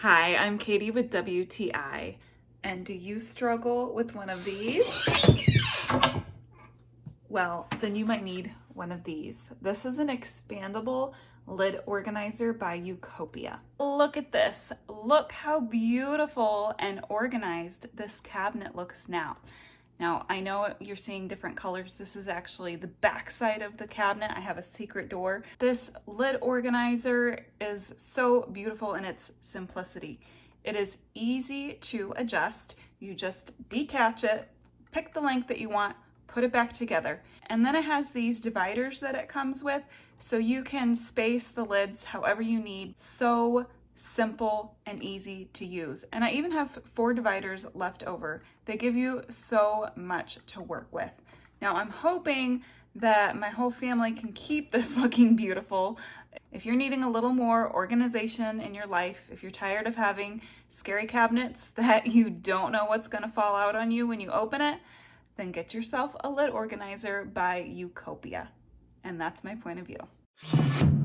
Hi, I'm Katie with WTI, and do you struggle with one of these? Well, then you might need one of these. This is an expandable lid organizer by YouCopia. Look at this. Look how beautiful and organized this cabinet looks now. Now, I know you're seeing different colors. This is actually the back side of the cabinet. I have a secret door. This lid organizer is so beautiful in its simplicity. It is easy to adjust. You just detach it, pick the length that you want, put it back together. And then it has these dividers that it comes with, so you can space the lids however you need. So simple and easy to use. And I even have 4 dividers left over. They give you so much to work with. Now I'm hoping that my whole family can keep this looking beautiful. If you're needing a little more organization in your life, if you're tired of having scary cabinets that you don't know what's going to fall out on you when you open it, then get yourself a lid organizer by YouCopia. And that's my point of view.